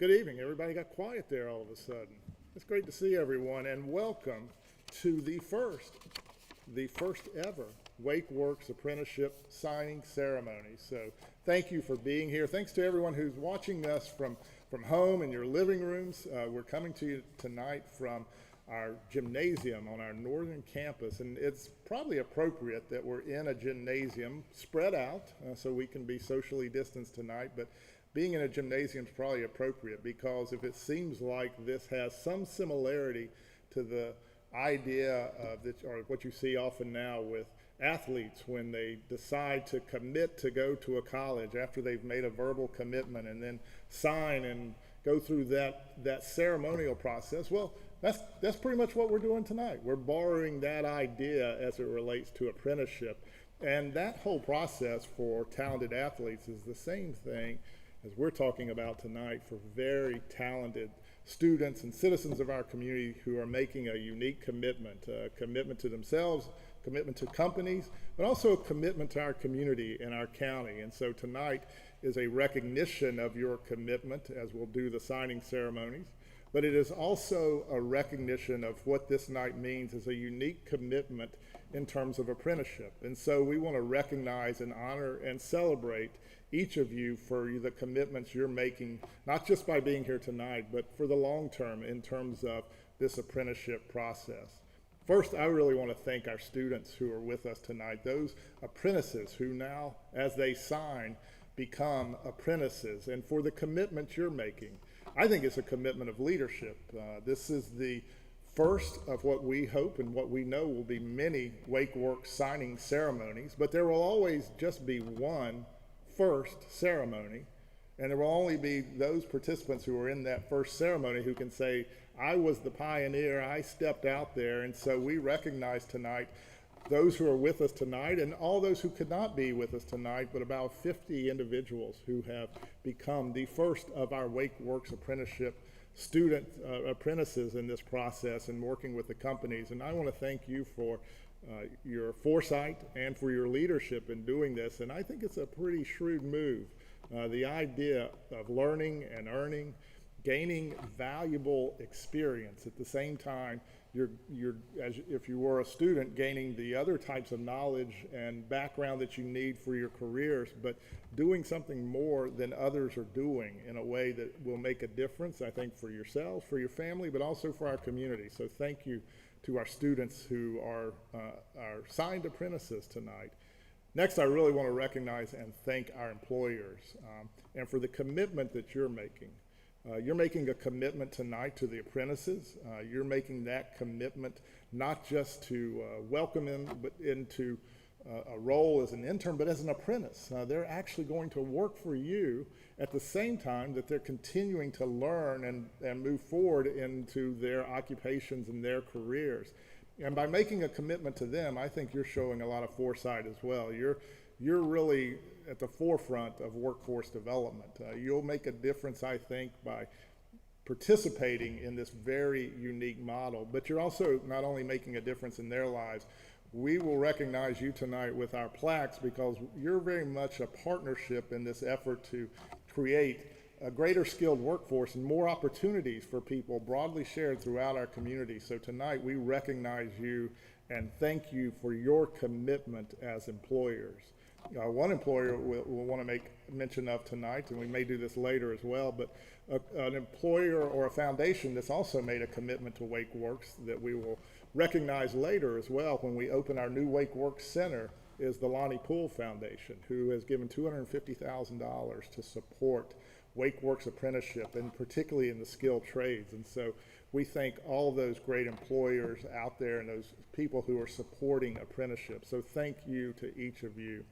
Good evening. Everybody got quiet there all of a sudden. It's great to see everyone, and welcome to the first ever WakeWorks Apprenticeship signing ceremony. So thank you for being here. Thanks to everyone who's watching us from home in your living rooms. We're coming to you tonight from our gymnasium on our northern campus, and it's probably appropriate that we're in a gymnasium spread out so we can be socially distanced tonight, but being in a gymnasium is probably appropriate because if it seems like this has some similarity to the idea of this, or what you see often now with athletes when they decide to commit to go to a college after they've made a verbal commitment and then sign and go through that ceremonial process. Well, that's pretty much what we're doing tonight. We're borrowing that idea as it relates to apprenticeship. And that whole process for talented athletes is the same thing as we're talking about tonight for very talented students and citizens of our community who are making a unique commitment, a commitment to themselves, commitment to companies, but also a commitment to our community and our county. And so tonight is a recognition of your commitment as we'll do the signing ceremonies, but it is also a recognition of what this night means as a unique commitment in terms of apprenticeship. And so we want to recognize and honor and celebrate each of you for the commitments you're making, not just by being here tonight, but for the long term in terms of this apprenticeship process. First, I really want to thank our students who are with us tonight, those apprentices who now, as they sign, become apprentices, and for the commitment you're making. I think it's a commitment of leadership. This is the first of what we hope and what we know will be many WakeWorks signing ceremonies, but there will always just be one first ceremony, and there will only be those participants who are in that first ceremony who can say, I was the pioneer, I stepped out there. And so we recognize tonight those who are with us tonight and all those who could not be with us tonight, but about 50 individuals who have become the first of our WakeWorks apprenticeship student apprentices in this process and working with the companies. And I want to thank you for your foresight and for your leadership in doing this. And I think it's a pretty shrewd move. The idea of learning and earning, gaining valuable experience at the same time you're as if you were a student, gaining the other types of knowledge and background that you need for your careers, but doing something more than others are doing in a way that will make a difference, I think, for yourselves, for your family, but also for our community. So thank you to our students who are our signed apprentices tonight. Next, I really want to recognize and thank our employers and for the commitment that you're making. You're making a commitment tonight to the apprentices. You're making that commitment not just to welcome them but into a role as an intern, but as an apprentice. They're actually going to work for you at the same time that they're continuing to learn and move forward into their occupations and their careers. And by making a commitment to them, I think you're showing a lot of foresight as well. You're really at the forefront of workforce development. You'll make a difference, I think, by participating in this very unique model, but you're also not only making a difference in their lives. We will recognize you tonight with our plaques because you're very much a partnership in this effort to create a greater skilled workforce and more opportunities for people broadly shared throughout our community. So tonight we recognize you and thank you for your commitment as employers. One employer we'll want to make mention of tonight, and we may do this later as well, but an employer or a foundation that's also made a commitment to WakeWorks that we will recognize later as well when we open our new WakeWorks Center is the Lonnie Poole Foundation, who has given $250,000 to support WakeWorks Apprenticeship, and particularly in the skilled trades. And so we thank all those great employers out there and those people who are supporting apprenticeship. So thank you to each of you.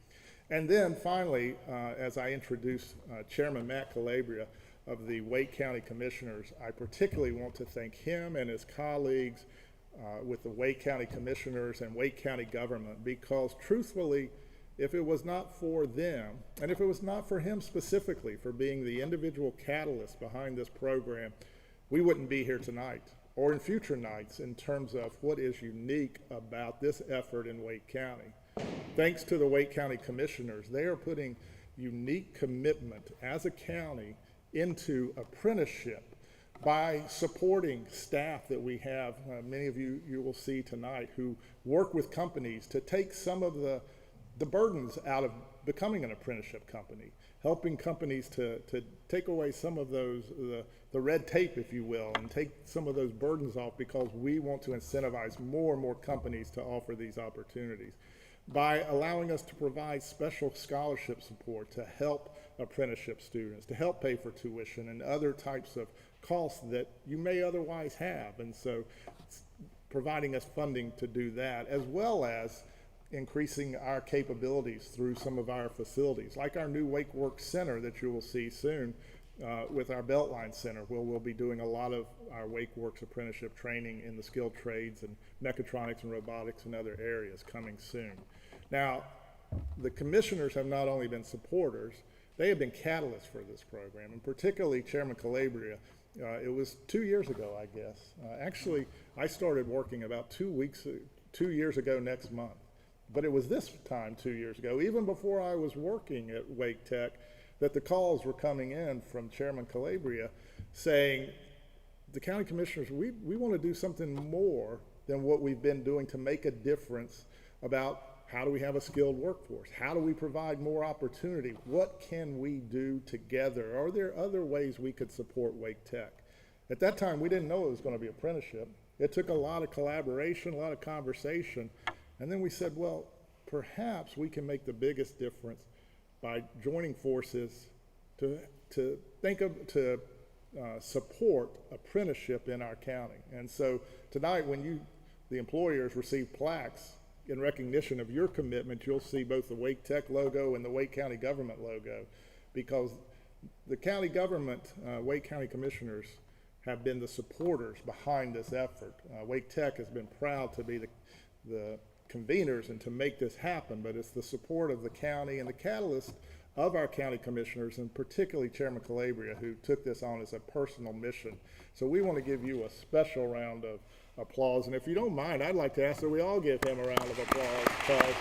And then finally, as I introduce Chairman Matt Calabria of the Wake County Commissioners, I particularly want to thank him and his colleagues with the Wake County Commissioners and Wake County government, because truthfully, if it was not for them, and if it was not for him specifically for being the individual catalyst behind this program, we wouldn't be here tonight or in future nights in terms of what is unique about this effort in Wake County. Thanks to the Wake County Commissioners, they are putting unique commitment as a county into apprenticeship by supporting staff that we have, many of you will see tonight, who work with companies to take some of the burdens out of becoming an apprenticeship company, helping companies to take away some of those, the red tape, if you will, and take some of those burdens off, because we want to incentivize more and more companies to offer these opportunities. By allowing us to provide special scholarship support to help apprenticeship students, to help pay for tuition and other types of costs that you may otherwise have. And so providing us funding to do that, as well as increasing our capabilities through some of our facilities, like our new WakeWorks Center that you will see soon with our Beltline Center, where we'll be doing a lot of our WakeWorks apprenticeship training in the skilled trades and mechatronics and robotics and other areas coming soon. Now, the commissioners have not only been supporters, they have been catalysts for this program, and particularly Chairman Calabria. It was 2 years ago, I guess. Actually, I started working about 2 years ago next month. But it was this time 2 years ago, even before I was working at Wake Tech, that the calls were coming in from Chairman Calabria saying, the county commissioners, we want to do something more than what we've been doing to make a difference about how do we have a skilled workforce? How do we provide more opportunity? What can we do together? Are there other ways we could support Wake Tech? At that time, we didn't know it was going to be apprenticeship. It took a lot of collaboration, a lot of conversation. And then we said, well, perhaps we can make the biggest difference by joining forces to support apprenticeship in our county. And so tonight, when the employers receive plaques in recognition of your commitment, you'll see both the Wake Tech logo and the Wake County government logo, because the county government, Wake County commissioners, have been the supporters behind this effort. Wake Tech has been proud to be the conveners and to make this happen, but it's the support of the county and the catalyst of our county commissioners, and particularly Chairman Calabria, who took this on as a personal mission. So we want to give you a special round of applause, and if you don't mind, I'd like to ask that we all give him a round of applause, because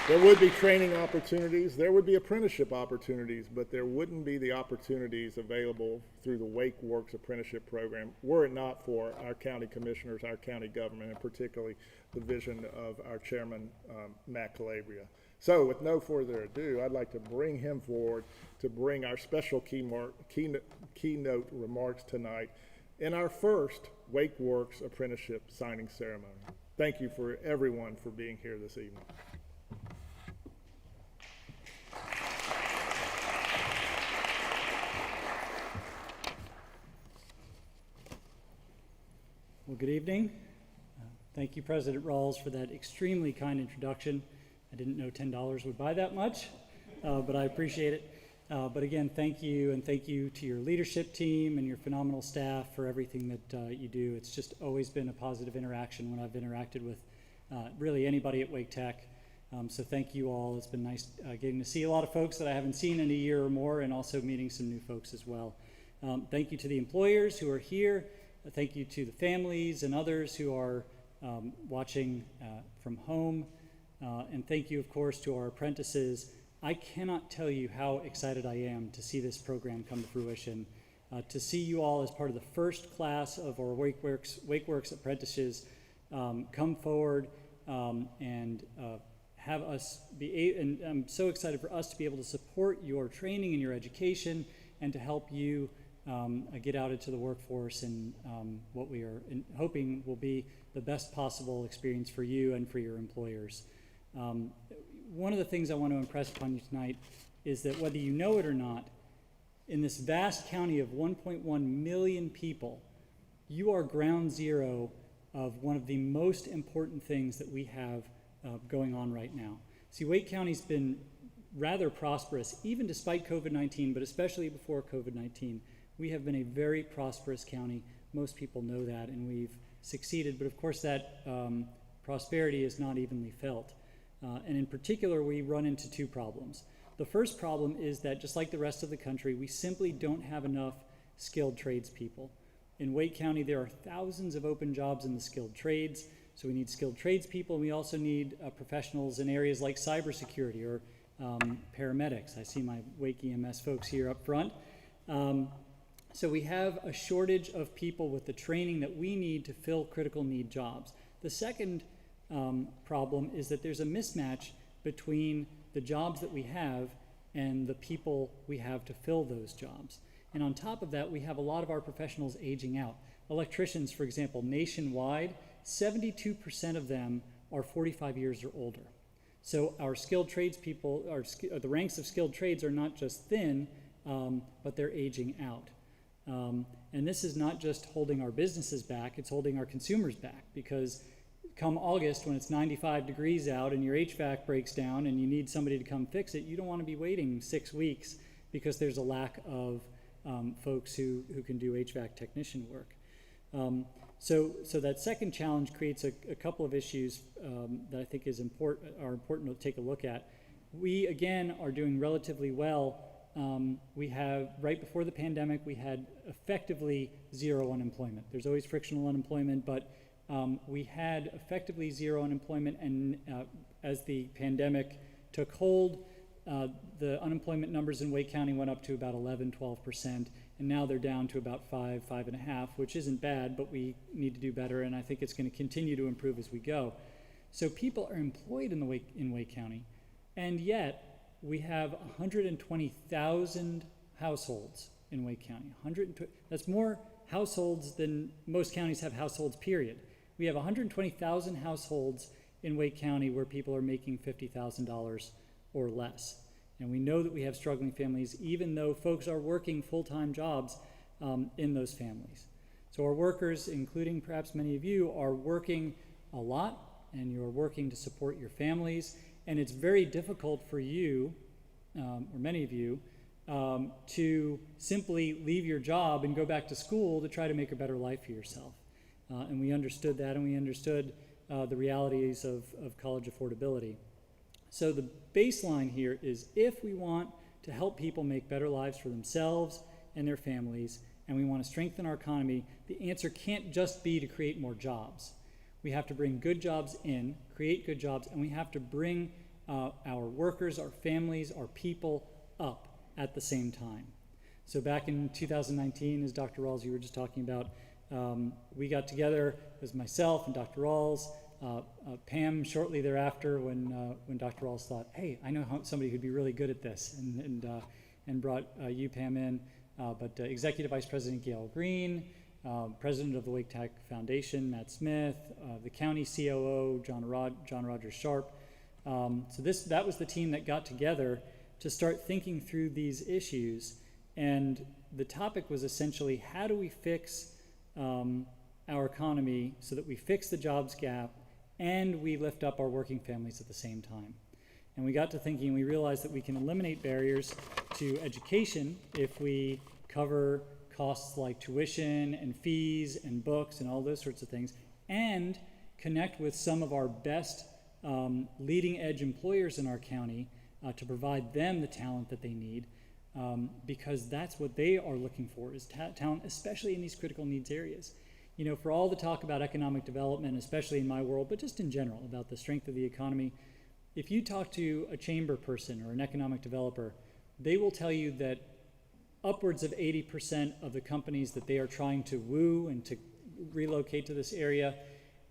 there would be training opportunities, there would be apprenticeship opportunities, but there wouldn't be the opportunities available through the WakeWorks Apprenticeship Program were it not for our county commissioners, our county government, and particularly the vision of our chairman, Matt Calabria. So with no further ado, I'd like to bring him forward to bring our special keynote remarks tonight in our first WakeWorks Apprenticeship signing ceremony. Thank you for everyone for being here this evening. Well, good evening. Thank you, President Rawls, for that extremely kind introduction. I didn't know $10 would buy that much, but I appreciate it. But again, thank you, and thank you to your leadership team and your phenomenal staff for everything that you do. It's just always been a positive interaction when I've interacted with really anybody at Wake Tech. So thank you all. It's been nice getting to see a lot of folks that I haven't seen in a year or more, and also meeting some new folks as well. Thank you to the employers who are here. Thank you to the families and others who are watching from home. And thank you, of course, to our apprentices. I cannot tell you how excited I am to see this program come to fruition, to see you all as part of the first class of our WakeWorks Apprentices come forward and have us be, and I'm so excited for us to be able to support your training and your education, and to help you get out into the workforce in what we are hoping will be the best possible experience for you and for your employers. One of the things I want to impress upon you tonight is that whether you know it or not, in this vast county of 1.1 million people, you are ground zero of one of the most important things that we have going on right now. See, Wake County's been rather prosperous, even despite COVID-19, but especially before COVID-19. We have been a very prosperous county. Most people know that, and we've succeeded, but of course that prosperity is not evenly felt. And in particular, we run into two problems. The first problem is that, just like the rest of the country, we simply don't have enough skilled tradespeople. In Wake County, there are thousands of open jobs in the skilled trades, so we need skilled tradespeople, and we also need professionals in areas like cybersecurity or paramedics. I see my Wake EMS folks here up front. So we have a shortage of people with the training that we need to fill critical need jobs. The second problem is that there's a mismatch between the jobs that we have and the people we have to fill those jobs. And on top of that, we have a lot of our professionals aging out. Electricians, for example, nationwide, 72% of them are 45 years or older. So our skilled tradespeople, the ranks of skilled trades are not just thin, but they're aging out. And this is not just holding our businesses back, it's holding our consumers back, because come August, when it's 95 degrees out and your HVAC breaks down and you need somebody to come fix it, you don't want to be waiting 6 weeks because there's a lack of folks who can do HVAC technician work. So that second challenge creates a couple of issues that I think are important to take a look at. We, again, are doing relatively well. We have, right before the pandemic, we had effectively zero unemployment. There's always frictional unemployment, but we had effectively zero unemployment, and as the pandemic took hold, the unemployment numbers in Wake County went up to about 11-12%, and now they're down to about 5.5%, which isn't bad, but we need to do better, and I think it's going to continue to improve as we go. So people are employed in Wake County, and yet we have 120,000 households in Wake County. That's more households than most counties have households, period. We have 120,000 households in Wake County where people are making $50,000 or less. And we know that we have struggling families, even though folks are working full-time jobs in those families. So our workers, including perhaps many of you, are working a lot, and you're working to support your families. And it's very difficult for you, or many of you, to simply leave your job and go back to school to try to make a better life for yourself. And we understood that, and we understood the realities of college affordability. So the baseline here is, if we want to help people make better lives for themselves and their families, and we want to strengthen our economy, the answer can't just be to create more jobs. We have to bring good jobs in, create good jobs, and we have to bring our workers, our families, our people up at the same time. So back in 2019, as Dr. Rawls, you were just talking about, we got together as myself and Dr. Rawls, Pam shortly thereafter, when Dr. Rawls thought, hey, I know somebody who'd be really good at this, and brought you, Pam, in, but Executive Vice President Gail Green, President of the Wake Tech Foundation, Matt Smith, the County COO, John Rogers Sharp. So that was the team that got together to start thinking through these issues, and the topic was essentially, how do we fix our economy so that we fix the jobs gap and we lift up our working families at the same time? And we got to thinking, and we realized that we can eliminate barriers to education if we cover costs like tuition and fees and books and all those sorts of things, and connect with some of our best leading edge employers in our county to provide them the talent that they need, because that's what they are looking for, is talent, especially in these critical needs areas. You know, for all the talk about economic development, especially in my world, but just in general about the strength of the economy, if you talk to a chamber person or an economic developer, they will tell you that upwards of 80% of the companies that they are trying to woo and to relocate to this area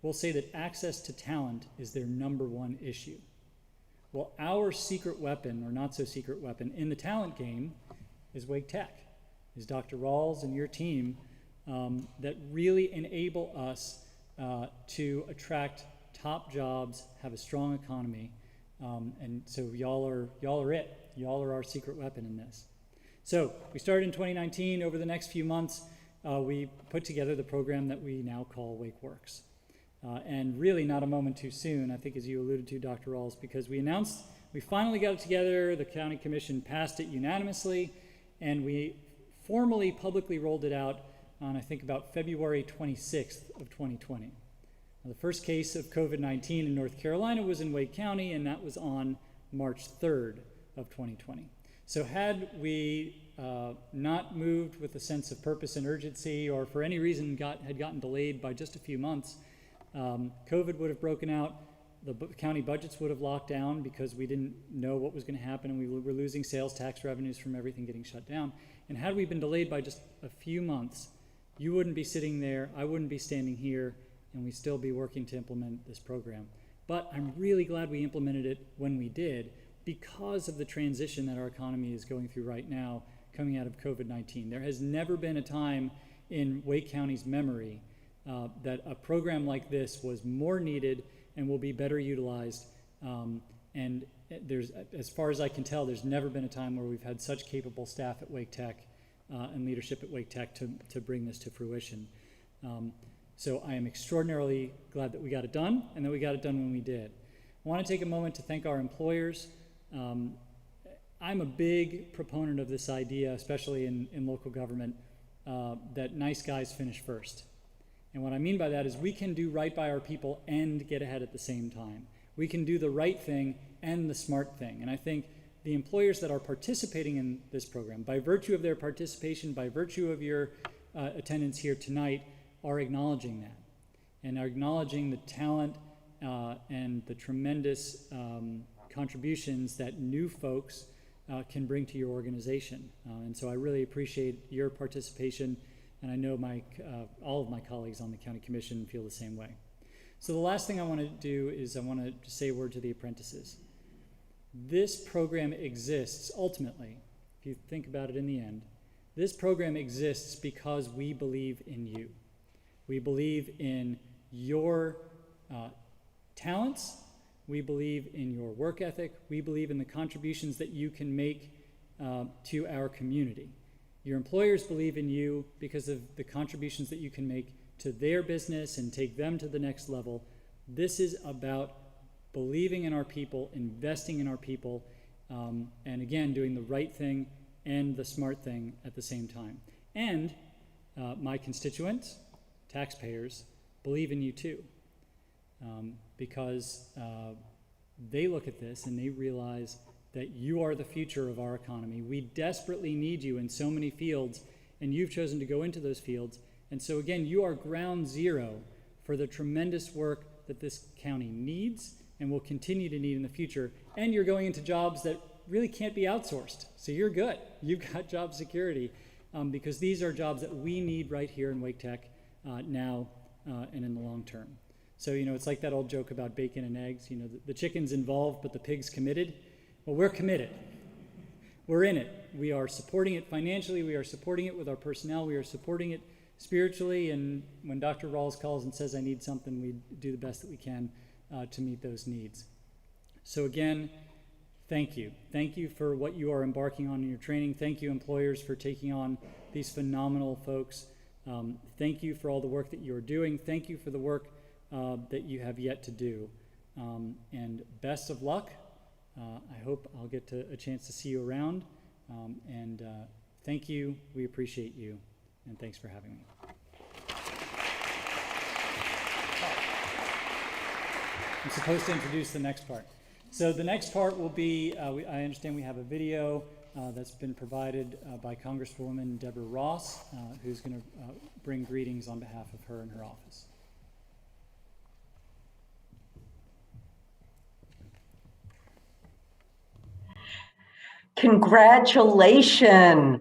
will say that access to talent is their number one issue. Well, our secret weapon, or not so secret weapon, in the talent game is Wake Tech, is Dr. Rawls and your team that really enable us to attract top jobs, have a strong economy, and so y'all are it. Y'all are our secret weapon in this. So we started in 2019. Over the next few months, we put together the program that we now call WakeWorks. And really not a moment too soon, I think, as you alluded to, Dr. Rawls, because we finally got it together, the county commission passed it unanimously, and we formally publicly rolled it out on, I think, about February 26th of 2020. Now, the first case of COVID-19 in North Carolina was in Wake County, and that was on March 3rd of 2020. So had we not moved with a sense of purpose and urgency, or for any reason had gotten delayed by just a few months, COVID would have broken out county budgets would have locked down because we didn't know what was going to happen, and we were losing sales tax revenues from everything getting shut down. And had we been delayed by just a few months, you wouldn't be sitting there, I wouldn't be standing here, and we'd still be working to implement this program. But I'm really glad we implemented it when we did, because of the transition that our economy is going through right now coming out of COVID-19. There has never been a time in Wake County's memory that a program like this was more needed and will be better utilized. And there's, as far as I can tell, there's never been a time where we've had such capable staff at Wake Tech and leadership at Wake Tech to bring this to fruition. So I am extraordinarily glad that we got it done, and that we got it done when we did. I want to take a moment to thank our employers. I'm a big proponent of this idea, especially in local government, that nice guys finish first. And what I mean by that is we can do right by our people and get ahead at the same time. We can do the right thing and the smart thing. And I think the employers that are participating in this program, by virtue of their participation, by virtue of your attendance here tonight, are acknowledging that, and are acknowledging the talent and the tremendous contributions that new folks can bring to your organization. And so I really appreciate your participation, and I know all of my colleagues on the County Commission feel the same way. So the last thing I want to do is I want to say a word to the apprentices. This program exists ultimately, if you think about it in the end, this program exists because we believe in you. We believe in your talents. We believe in your work ethic. We believe in the contributions that you can make to our community. Your employers believe in you because of the contributions that you can make to their business and take them to the next level. This is about believing in our people, investing in our people, and again, doing the right thing and the smart thing at the same time. And my constituents, taxpayers, believe in you too, because they look at this and they realize that you are the future of our economy. We desperately need you in so many fields, and you've chosen to go into those fields. And so again, you are ground zero for the tremendous work that this county needs and will continue to need in the future. And you're going into jobs that really can't be outsourced. So you're good. You've got job security because these are jobs that we need right here in Wake Tech now and in the long term. So, it's like that old joke about bacon and eggs. The chicken's involved, but the pig's committed. Well, we're committed. We're in it. We are supporting it financially. We are supporting it with our personnel. We are supporting it spiritually. And when Dr. Rawls calls and says, I need something, we do the best that we can to meet those needs. So again, thank you. Thank you for what you are embarking on in your training. Thank you, employers, for taking on these phenomenal folks. Thank you for all the work that you're doing. Thank you for the work that you have yet to do. And best of luck. I hope I'll get a chance to see you around. And thank you. We appreciate you. And thanks for having me. I'm supposed to introduce the next part. So the next part will be, I understand we have a video that's been provided by Congresswoman Deborah Ross, who's going to bring greetings on behalf of her and her office. Congratulations.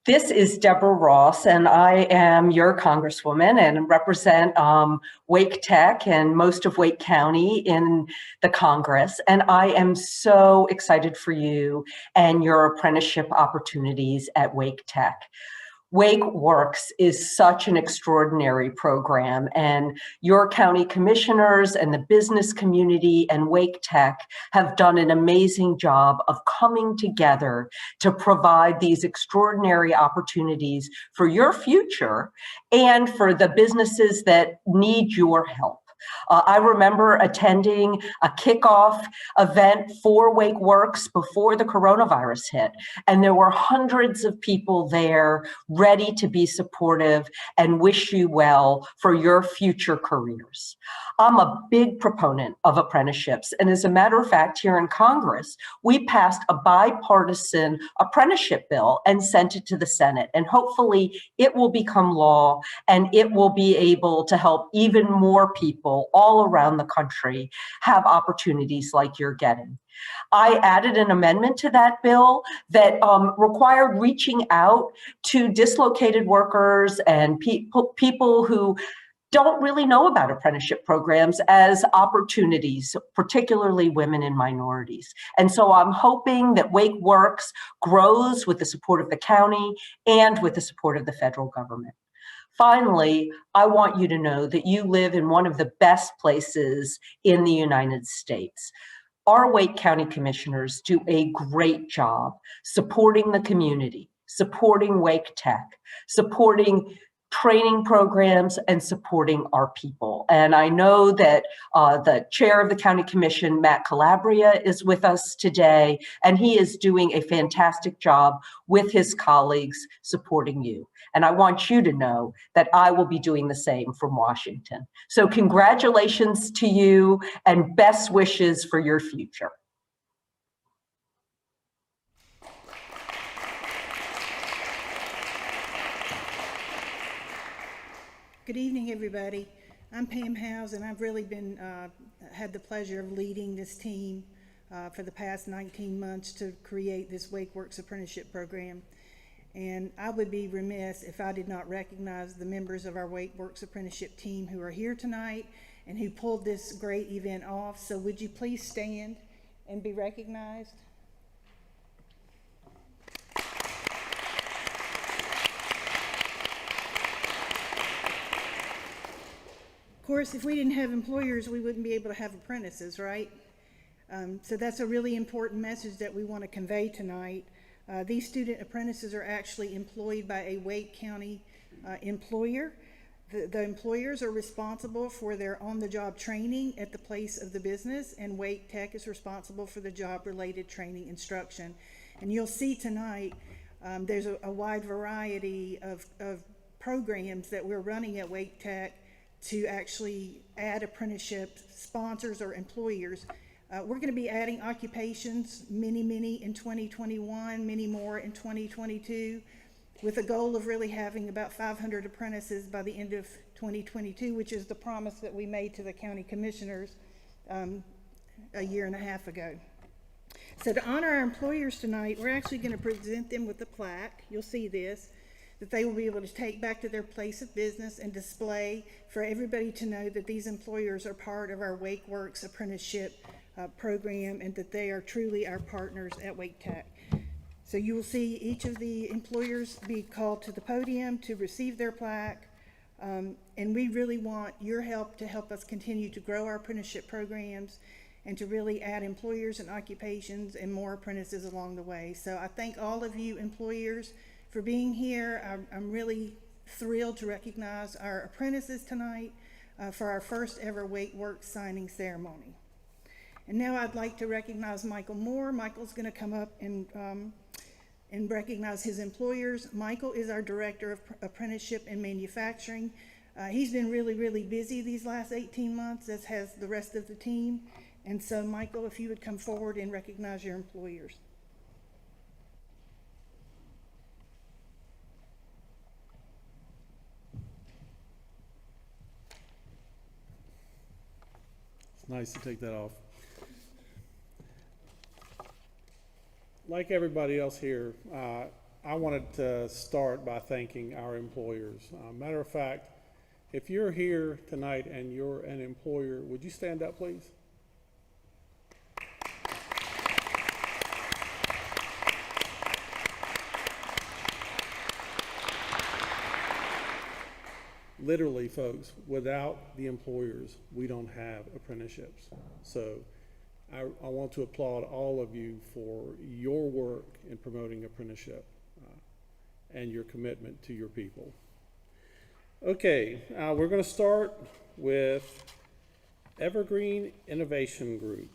This is Deborah Ross, and I am your Congresswoman and represent Wake Tech and most of Wake County in the Congress. And I am so excited for you and your apprenticeship opportunities at Wake Tech. WakeWorks is such an extraordinary program, and your county commissioners and the business community and Wake Tech have done an amazing job of coming together to provide these extraordinary opportunities for your future and for the businesses that need your help. I remember attending a kickoff event for WakeWorks before the coronavirus hit, and there were hundreds of people there ready to be supportive and wish you well for your future careers. I'm a big proponent of apprenticeships. And as a matter of fact, here in Congress, we passed a bipartisan apprenticeship bill and sent it to the Senate. And hopefully it will become law and it will be able to help even more people all around the country have opportunities like you're getting. I added an amendment to that bill that required reaching out to dislocated workers and people who don't really know about apprenticeship programs as opportunities, particularly women and minorities. And so I'm hoping that WakeWorks grows with the support of the county and with the support of the federal government. Finally, I want you to know that you live in one of the best places in the United States. Our Wake County commissioners do a great job supporting the community, supporting Wake Tech, supporting training programs, and supporting our people. And I know that the chair of the county commission, Matt Calabria, is with us today, and he is doing a fantastic job with his colleagues supporting you. And I want you to know that I will be doing the same from Washington. So congratulations to you and best wishes for your future. Good evening, everybody. I'm Pam Howes, and I've really been had the pleasure of leading this team for the past 19 months to create this WakeWorks Apprenticeship program. And I would be remiss if I did not recognize the members of our WakeWorks Apprenticeship team who are here tonight and who pulled this great event off. So would you please stand and be recognized? Of course, if we didn't have employers, we wouldn't be able to have apprentices, right? So that's a really important message that we want to convey tonight. These student apprentices are actually employed by a Wake County employer. The employers are responsible for their on-the-job training at the place of the business, and Wake Tech is responsible for the job-related training instruction. And you'll see tonight there's a wide variety of programs that we're running at Wake Tech to actually add apprenticeship sponsors or employers. We're going to be adding occupations, many in 2021, many more in 2022, with a goal of really having about 500 apprentices by the end of 2022, which is the promise that we made to the county commissioners a year and a half ago. So to honor our employers tonight, we're actually going to present them with a plaque. You'll see this, that they will be able to take back to their place of business and display for everybody to know that these employers are part of our WakeWorks Apprenticeship program and that they are truly our partners at Wake Tech. So you will see each of the employers be called to the podium to receive their plaque. And we really want your help to help us continue to grow our apprenticeship programs and to really add employers and occupations and more apprentices along the way. So I thank all of you employers for being here. I'm really thrilled to recognize our apprentices tonight for our first ever WakeWorks signing ceremony. And now I'd like to recognize Michael Moore. Michael's going to come up and recognize his employers. Michael is our Director of Apprenticeship and Manufacturing. He's been really busy these last 18 months, as has the rest of the team. And so, Michael, if you would come forward and recognize your employers. It's nice to take that off. Like everybody else here, I wanted to start by thanking our employers. Matter of fact, if you're here tonight and you're an employer, would you stand up, please? Literally, folks, without the employers, we don't have apprenticeships. So I want to applaud all of you for your work in promoting apprenticeship and your commitment to your people. Okay, we're going to start with Evergreen Innovation Group.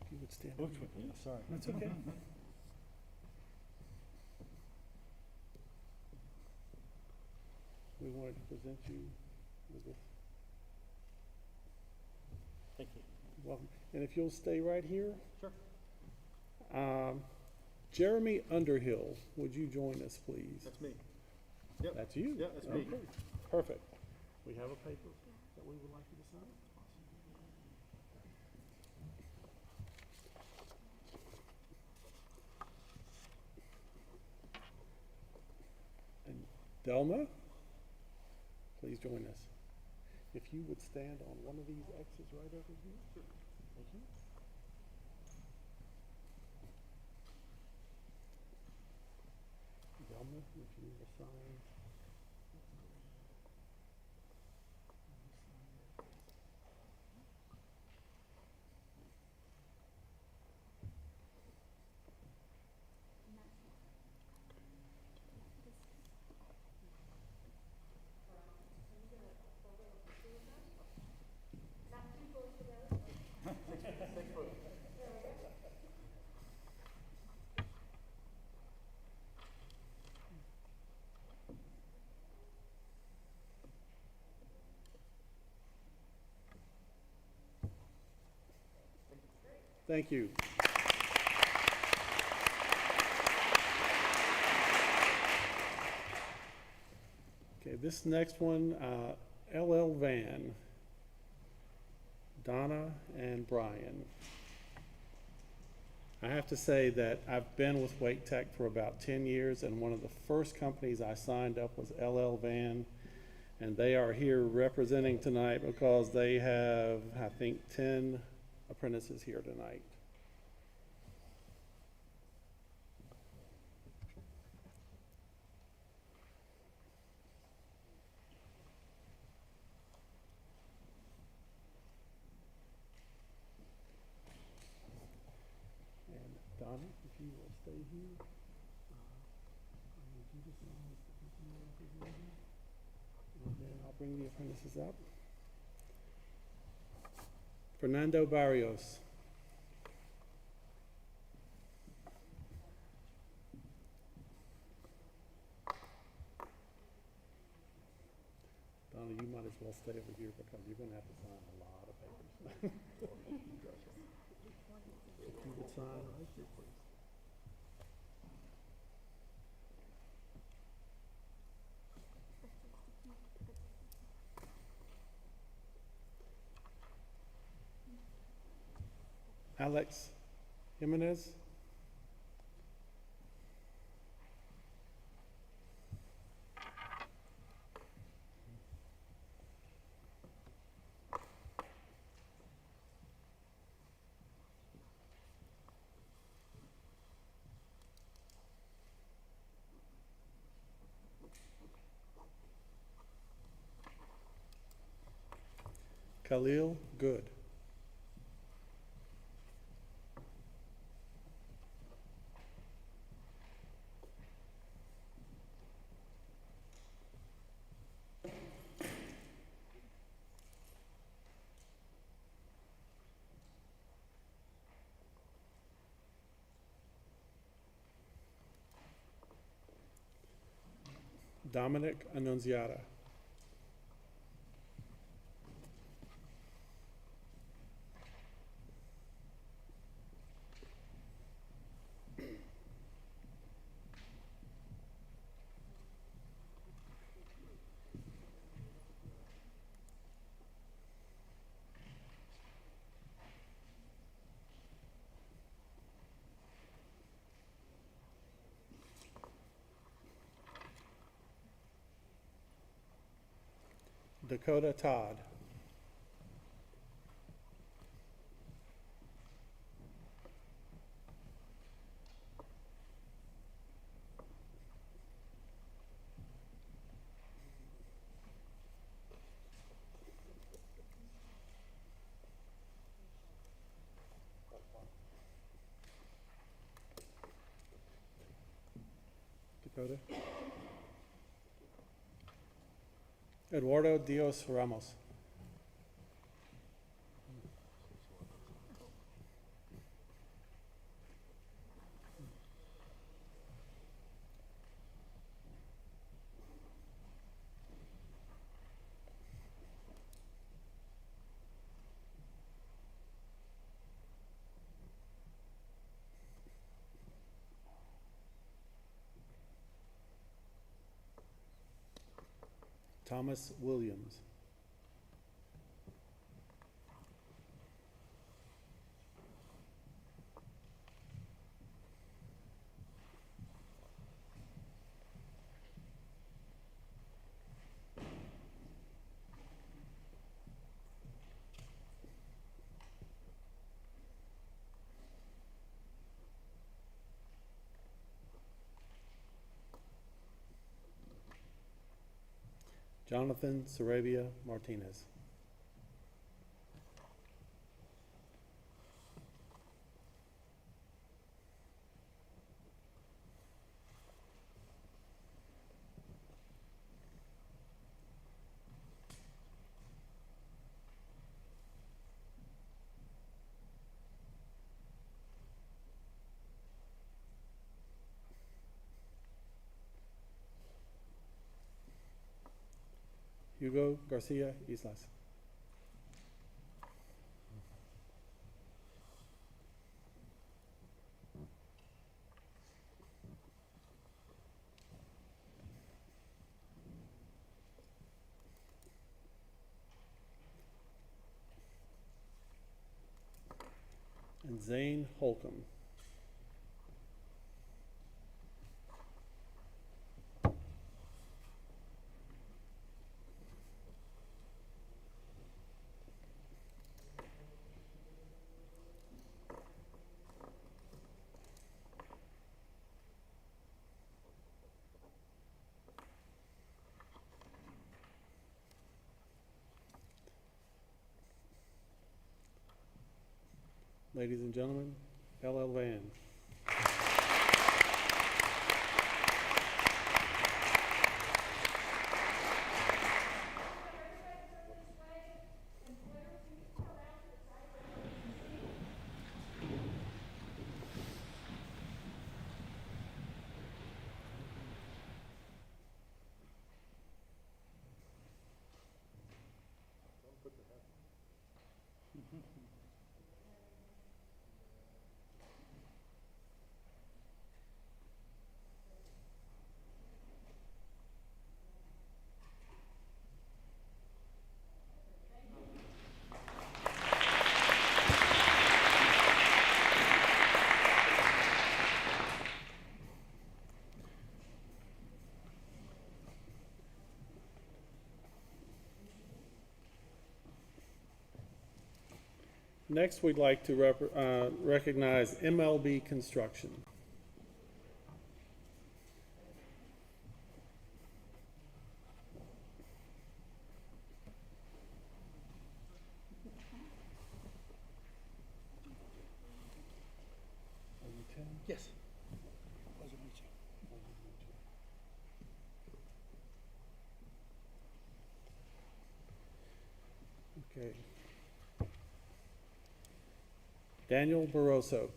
If you would stand up. Sorry. That's okay. present you with this. Thank you. Welcome. And if you'll stay right here. Sure. Jeremy Underhill, would you join us, please? That's me. Yep. That's you? Yeah, that's me. Okay, perfect. We have a paper that we would like you to sign. And Delma, please join us. If you would stand on one of these X's right over here. Thank you. Delma, if you will sign. Thank you. Okay, this next one, LL Van, Donna and Brian. I have to say that I've been with Wake Tech for about 10 years, and one of the first companies I signed up was LL Van, and they are here representing tonight because they have, I think, 10 apprentices here tonight. And Donna, if you will stay here. I need you to sign this particular representative. And then I'll bring the apprentices up. Fernando Barrios. Donna, you might as well stay over here because you're going to have to sign a lot of papers. If you would sign right here, please. Alex Jimenez. Khalil Good. Dominic Annunziata. Dakota Todd. Dakota. Eduardo Dios Ramos. Thomas Williams. Jonathan Sarabia Martinez. Hugo Garcia Islas. And Zane Holcomb. Ladies and gentlemen, L.L. Van. Next, we'd like to recognize MLB Construction. Yes. Okay. Daniel Barroso.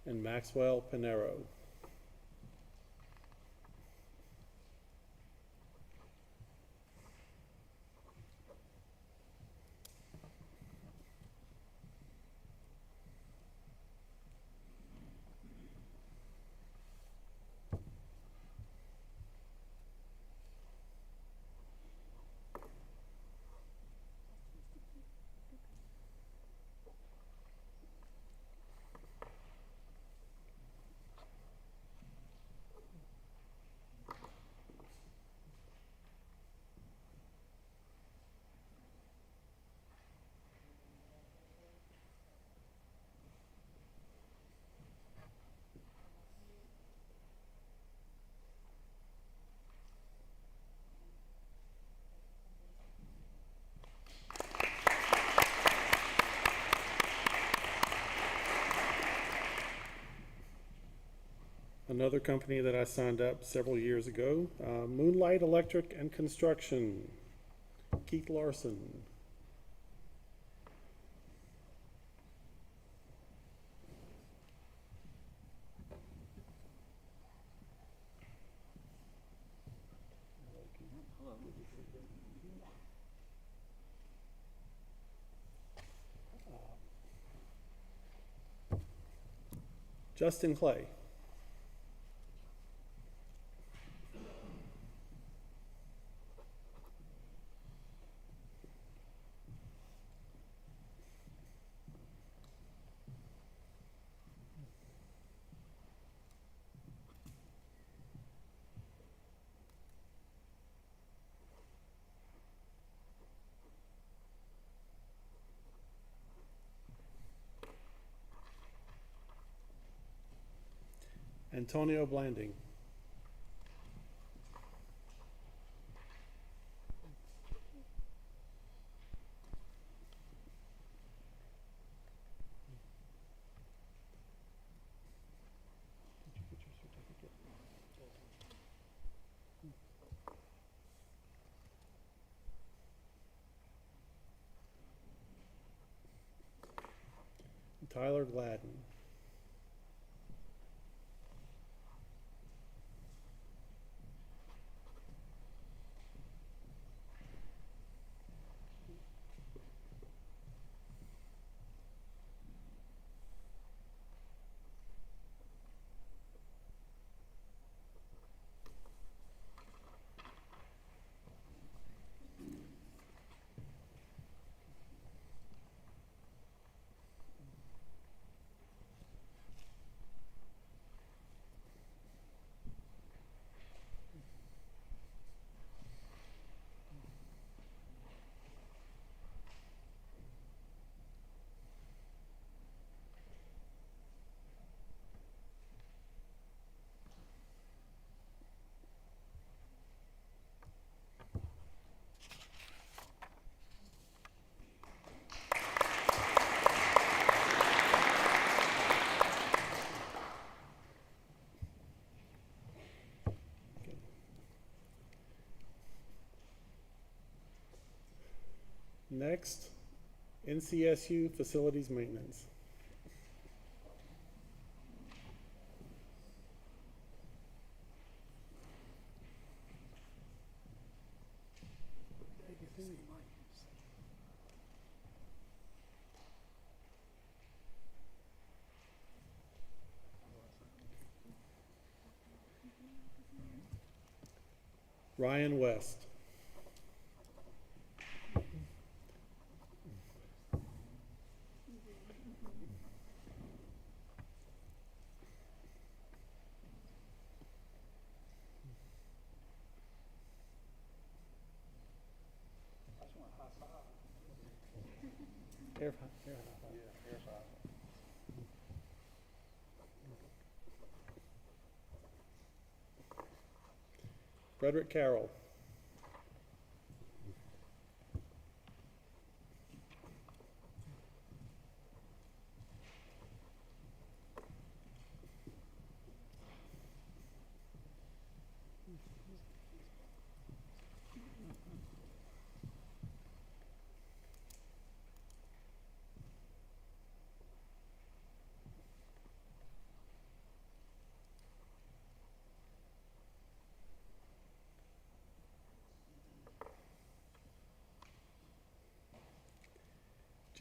And Maxwell Pinero. Another company that I signed up several years ago, Moonlight Electric and Construction, Keith Larson. Justin Clay. Antonio Blanding. Tyler Gladden. Next, NCSU Facilities Maintenance. Ryan West. Air five. Frederick Carroll.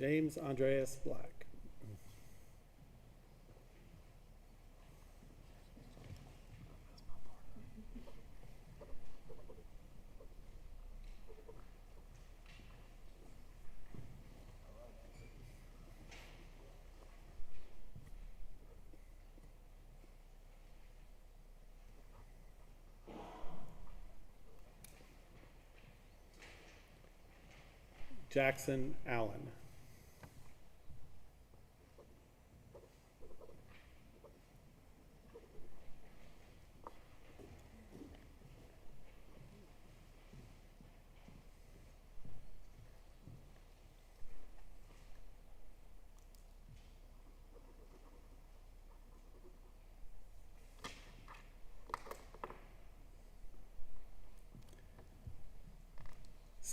James Andreas Black. Jackson Allen.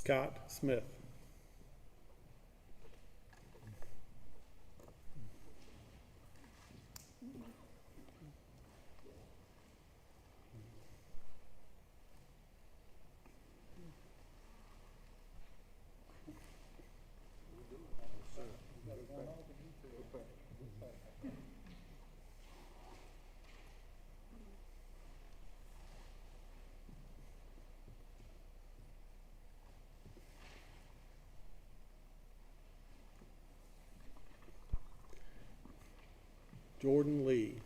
Scott Smith. Jordan Lee.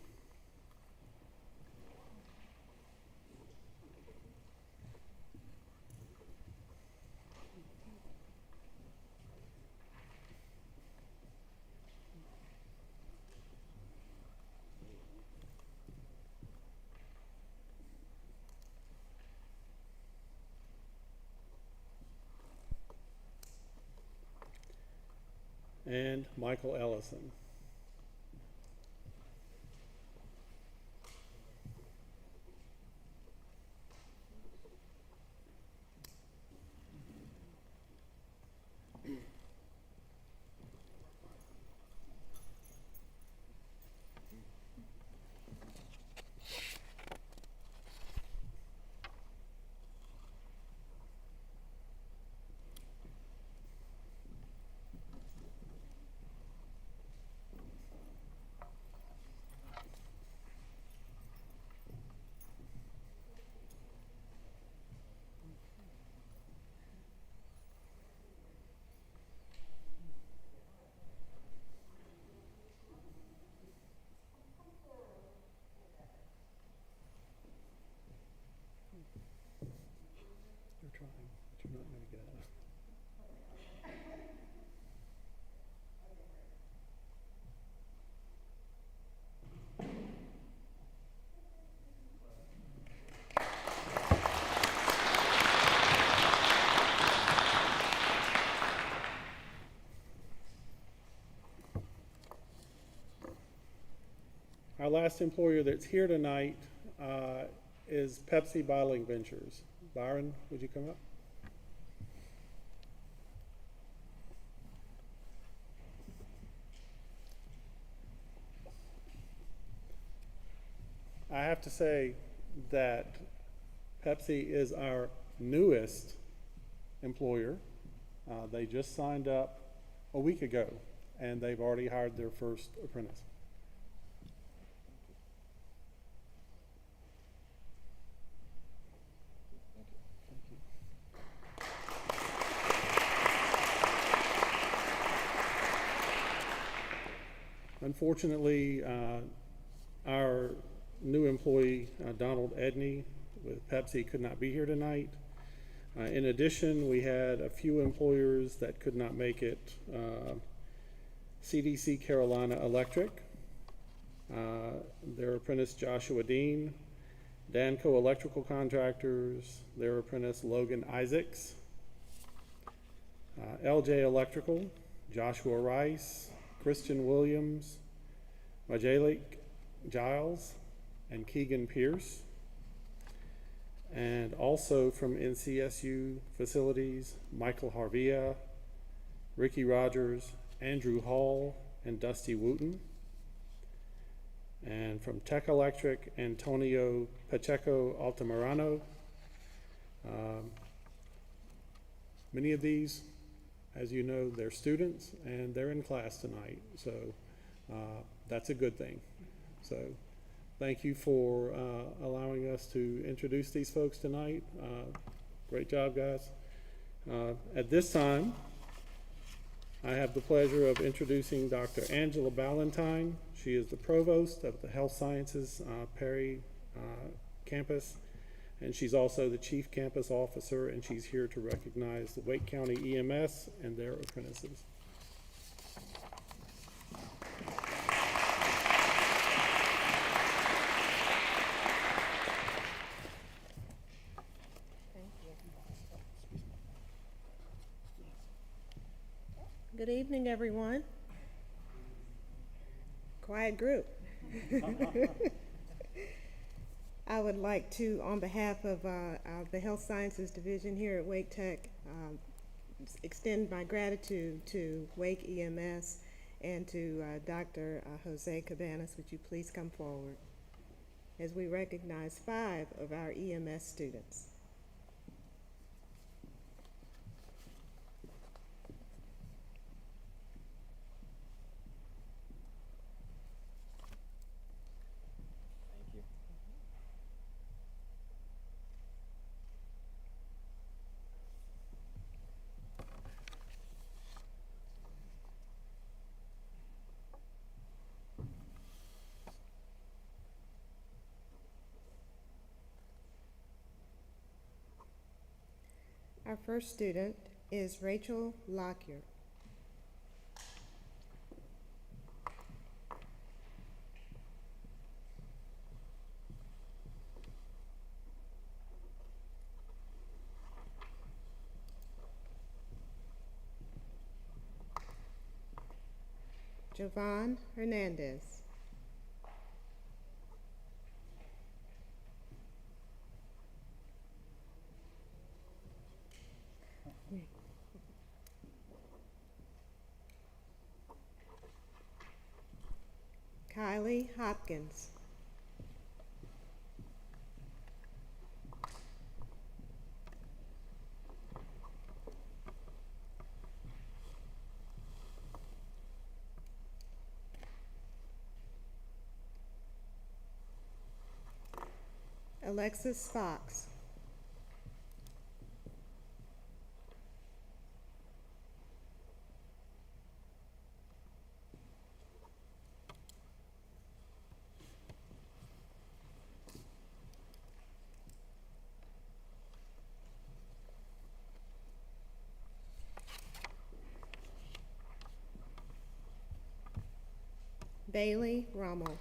And Michael Ellison. You're trying, but you're not going to get it. Our last employer that's here tonight is Pepsi Bottling Ventures. Byron, would you come up? I have to say that Pepsi is our newest employer. They just signed up a week ago, and they've already hired their first apprentice. Unfortunately, our new employee, Donald Edney with Pepsi, could not be here tonight. In addition, we had a few employers that could not make it. CDC Carolina Electric, their apprentice Joshua Dean, Danco Electrical Contractors, their apprentice Logan Isaacs, LJ Electrical, Joshua Rice, Christian Williams, Majalik Giles, and Keegan Pierce. And also from NCSU facilities, Michael Harvia, Ricky Rogers, Andrew Hall, and Dusty Wooten. And from Tech Electric, Antonio Pacheco Altamirano. Many of these, as you know, they're students and they're in class tonight, so that's a good thing. So thank you for allowing us to introduce these folks tonight. Great job, guys. At this time, I have the pleasure of introducing Dr. Angela Ballantyne. She is the provost of the Health Sciences Perry campus, and she's also the chief campus officer, and she's here to recognize the Wake County EMS and their apprentices. Good evening, everyone. Quiet group. I would like to, on behalf of the Health Sciences Division here at Wake Tech, extend my gratitude to Wake EMS and to Dr. Jose Cabanas. Would you please come forward as we recognize 5 of our EMS students. Our first student is Rachel Lockyer. Jovan Hernandez. Kylie Hopkins. Alexis Fox. Bailey Rommel.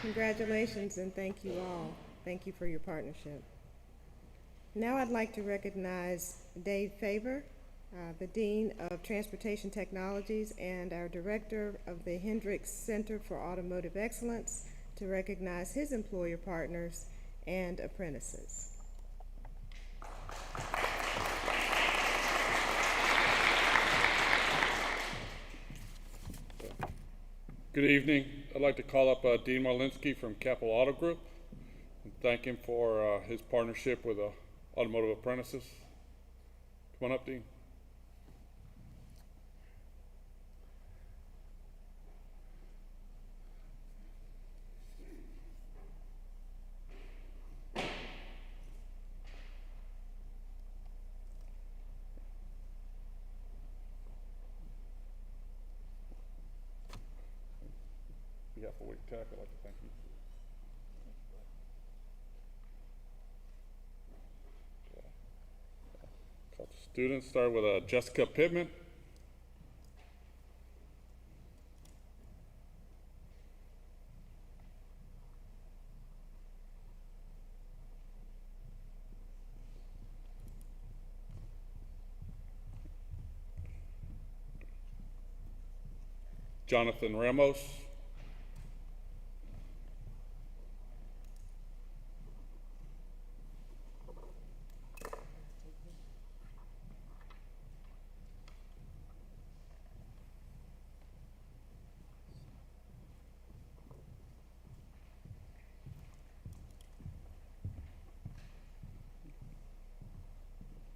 Congratulations and thank you all. Thank you for your partnership. Now I'd like to recognize Dave Faber, the Dean of Transportation Technologies and our Director of the Hendricks Center for Automotive Excellence, to recognize his employer partners and apprentices. Good evening. I'd like to call up Dean Marlinski from Capital Auto Group and thank him for his partnership with Automotive Apprentices. Come on up, Dean. On behalf of Wake Tech, I'd like to thank you. Call the students, start with Jessica Pittman. Jonathan Ramos.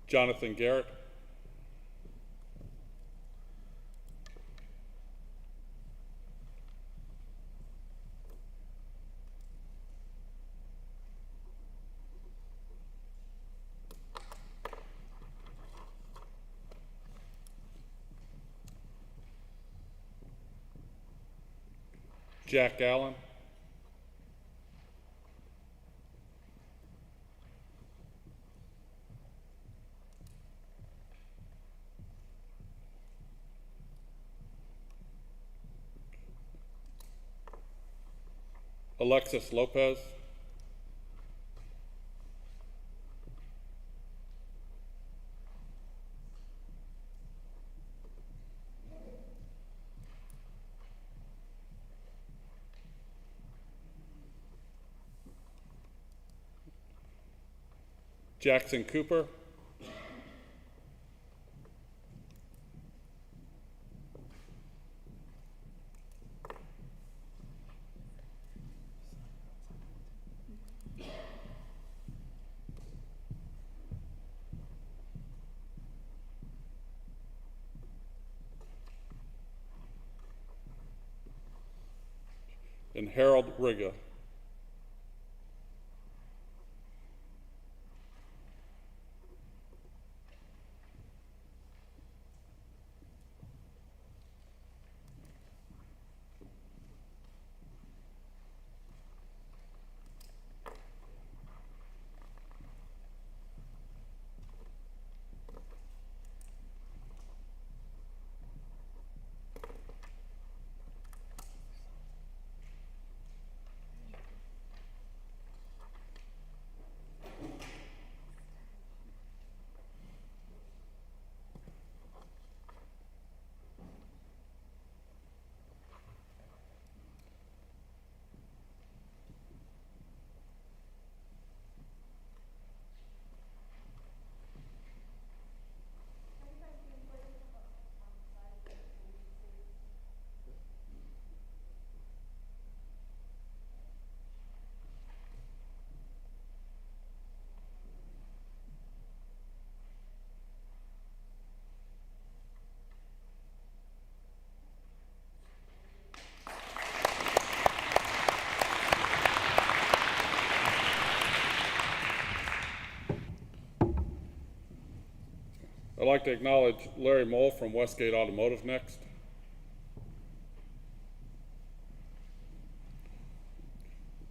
Jonathan Garrett. Jack Allen. Alexis Lopez. Jackson Cooper. And Harold Riga. I'd like to acknowledge Larry Mull from Westgate Automotive next.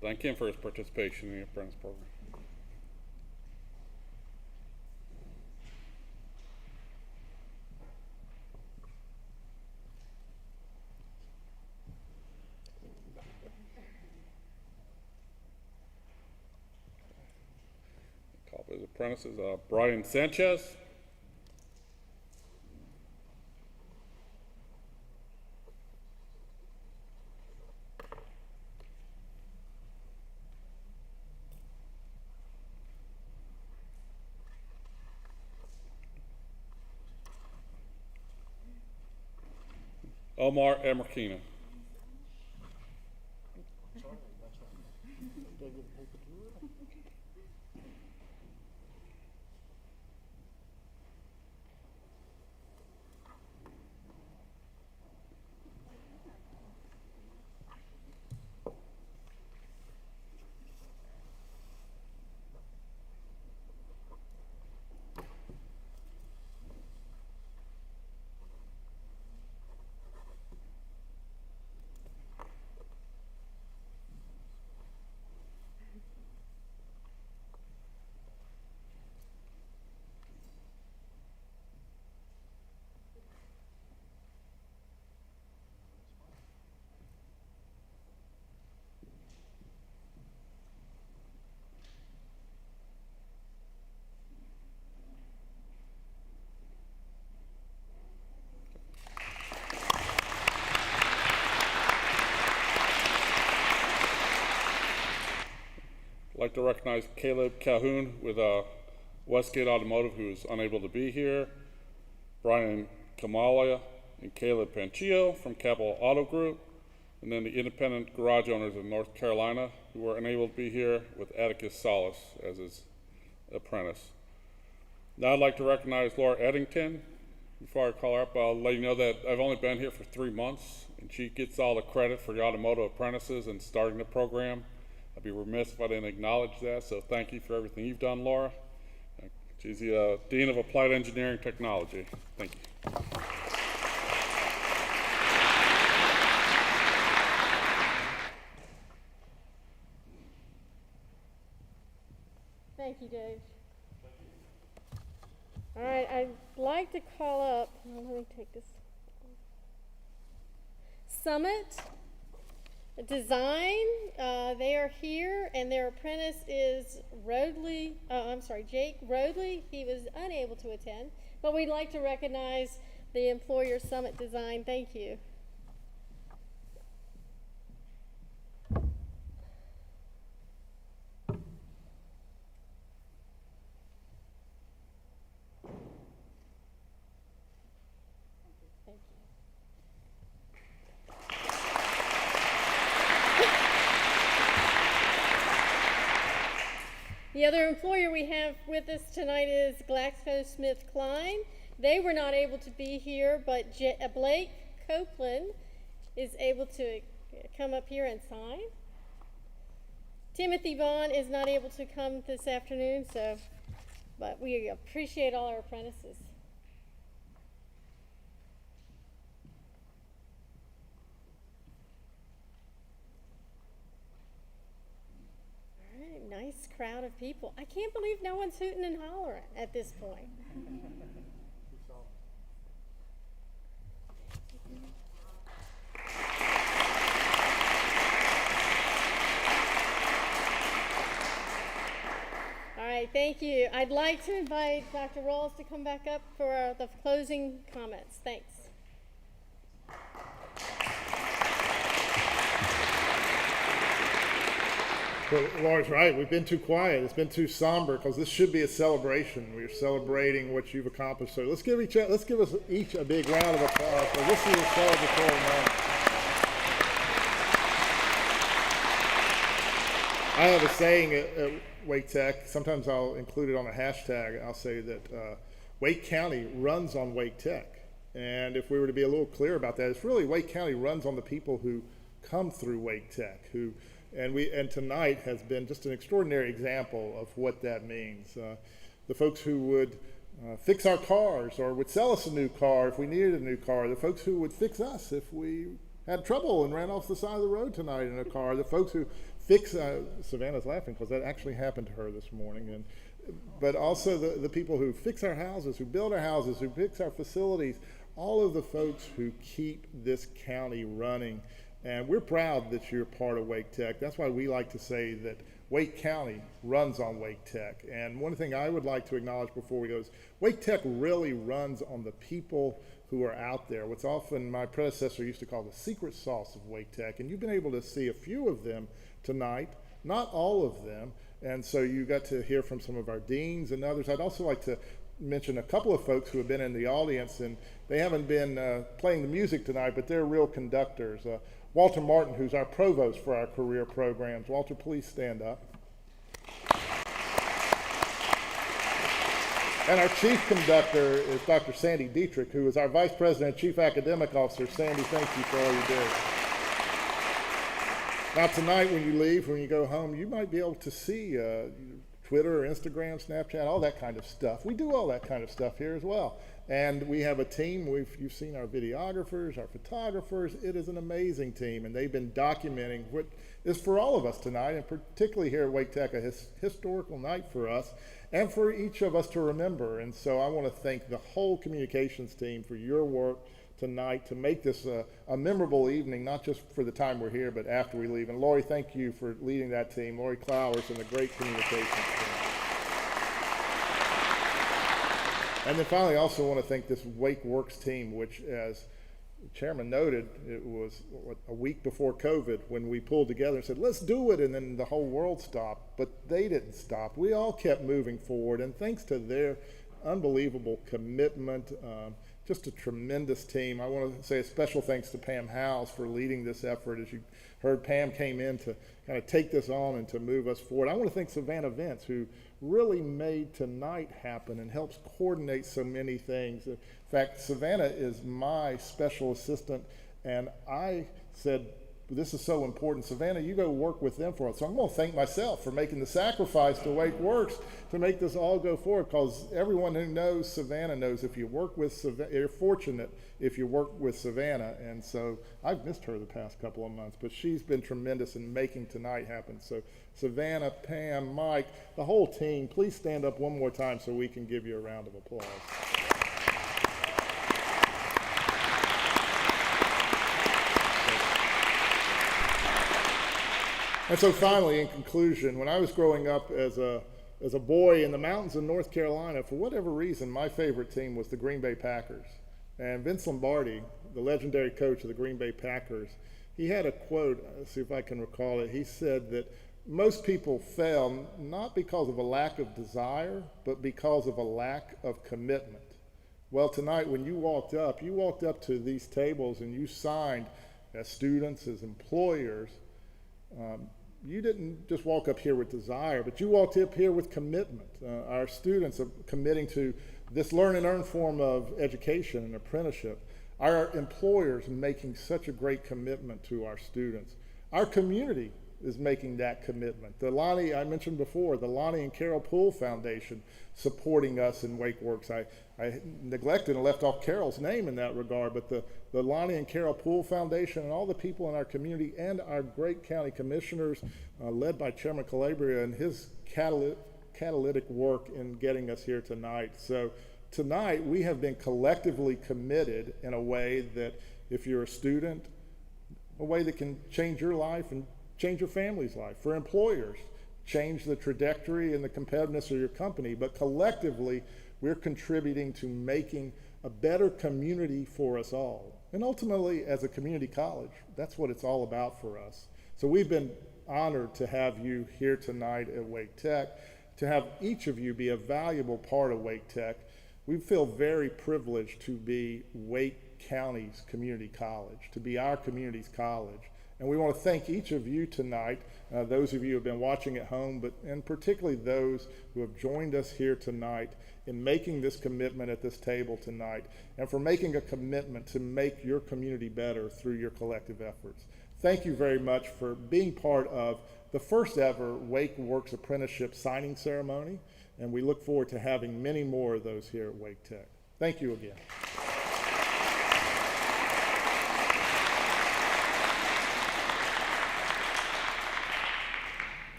Thank him for his participation in the apprentice program. Copy of his apprentices, Brian Sanchez. Omar Emerkina. I'd like to recognize Caleb Calhoun with Westgate Automotive, who is unable to be here, Brian Kamala and Caleb Panchio from Capital Auto Group, and then the independent garage owners of North Carolina who were unable to be here, with Atticus Salas as his apprentice. Now I'd like to recognize Laura Eddington. Before I call her up, I'll let you know that I've only been here for 3 months, and she gets all the credit for the automotive apprentices and starting the program. I'd be remiss if I didn't acknowledge that, so thank you for everything you've done, Laura. She's the Dean of Applied Engineering Technology. Thank you. Thank you, Dave. All right, I'd like to call up, let me take this. Summit Design, they are here, and their apprentice is Jake Rodley. He was unable to attend, but we'd like to recognize the employer Summit Design. Thank you. The other employer we have with us tonight is GlaxoSmithKline. They were not able to be here, but Blake Copeland is able to come up here and sign. Timothy Vaughn is not able to come this afternoon, but we appreciate all our apprentices. All right, nice crowd of people. I can't believe no one's hooting and hollering at this point. All right, thank you. I'd like to invite Dr. Rawls to come back up for the closing comments. Thanks. Well, Laura's right. We've been too quiet. It's been too somber because this should be a celebration. We're celebrating what you've accomplished. So let's give us each a big round of applause. So this is a celebratory moment. I have a saying at Wake Tech. Sometimes I'll include it on a hashtag. I'll say that Wake County runs on Wake Tech. And if we were to be a little clear about that, it's really Wake County runs on the people who come through Wake Tech, and tonight has been just an extraordinary example of what that means. The folks who would fix our cars or would sell us a new car if we needed a new car, the folks who would fix us if we had trouble and ran off the side of the road tonight in a car, the folks who fix, Savannah's laughing because that actually happened to her this morning, but also the people who fix our houses, who build our houses, who fix our facilities, all of the folks who keep this county running. And we're proud that you're part of Wake Tech. That's why we like to say that Wake County runs on Wake Tech. And one thing I would like to acknowledge before we go is Wake Tech really runs on the people who are out there. What's often my predecessor used to call the secret sauce of Wake Tech. And you've been able to see a few of them tonight, not all of them. And so you got to hear from some of our deans and others. I'd also like to mention a couple of folks who have been in the audience, and they haven't been playing the music tonight, but they're real conductors. Walter Martin, who's our provost for our career programs. Walter, please stand up. And our chief conductor is Dr. Sandy Dietrich, who is our vice president and chief academic officer. Sandy, thank you for all you do. Now tonight when you leave, when you go home, you might be able to see Twitter, Instagram, Snapchat, all that kind of stuff. We do all that kind of stuff here as well. And we have a team. You've seen our videographers, our photographers. It is an amazing team, and they've been documenting what is for all of us tonight, and particularly here at Wake Tech, a historical night for us and for each of us to remember. And so I want to thank the whole communications team for your work tonight to make this a memorable evening, not just for the time we're here, but after we leave. And Lori, thank you for leading that team. Lori Clowers and the great communications team. And then finally, I also want to thank this WakeWorks team, which, as the chairman noted, it was a week before COVID when we pulled together and said, let's do it, and then the whole world stopped. But they didn't stop. We all kept moving forward, and thanks to their unbelievable commitment, just a tremendous team. I want to say a special thanks to Pam Howes for leading this effort. As you heard, Pam came in to kind of take this on and to move us forward. I want to thank Savannah Vince, who really made tonight happen and helps coordinate so many things. In fact, Savannah is my special assistant, and I said, this is so important. Savannah, you go work with them for us. So I'm going to thank myself for making the sacrifice to WakeWorks to make this all go forward, because everyone who knows Savannah knows if you work with Savannah, you're fortunate if you work with Savannah. And so I've missed her the past couple of months, but she's been tremendous in making tonight happen. So Savannah, Pam, Mike, the whole team, please stand up one more time so we can give you a round of applause. And so finally, in conclusion, when I was growing up as a boy in the mountains of North Carolina, for whatever reason, my favorite team was the Green Bay Packers. And Vince Lombardi, the legendary coach of the Green Bay Packers, he had a quote, let's see if I can recall it. He said that most people fail not because of a lack of desire, but because of a lack of commitment. Well, tonight when you walked up to these tables and you signed as students, as employers, you didn't just walk up here with desire, but you walked up here with commitment. Our students are committing to this learn and earn form of education and apprenticeship. Our employers are making such a great commitment to our students. Our community is making that commitment. The Lonnie, I mentioned before, the Lonnie and Carol Poole Foundation supporting us in WakeWorks. I neglected and left off Carol's name in that regard, but the Lonnie and Carol Poole Foundation and all the people in our community and our great county commissioners, led by Chairman Calabria and his catalytic work in getting us here tonight. So tonight we have been collectively committed in a way that if you're a student, a way that can change your life and change your family's life. For employers, change the trajectory and the competitiveness of your company, but collectively we're contributing to making a better community for us all. And ultimately, as a community college, that's what it's all about for us. So we've been honored to have you here tonight at Wake Tech, to have each of you be a valuable part of Wake Tech. We feel very privileged to be Wake County's community college, to be our community's college. And we want to thank each of you tonight, those of you who have been watching at home, and particularly those who have joined us here tonight in making this commitment at this table tonight, and for making a commitment to make your community better through your collective efforts. Thank you very much for being part of the first ever WakeWorks Apprenticeship signing ceremony, and we look forward to having many more of those here at Wake Tech. Thank you again.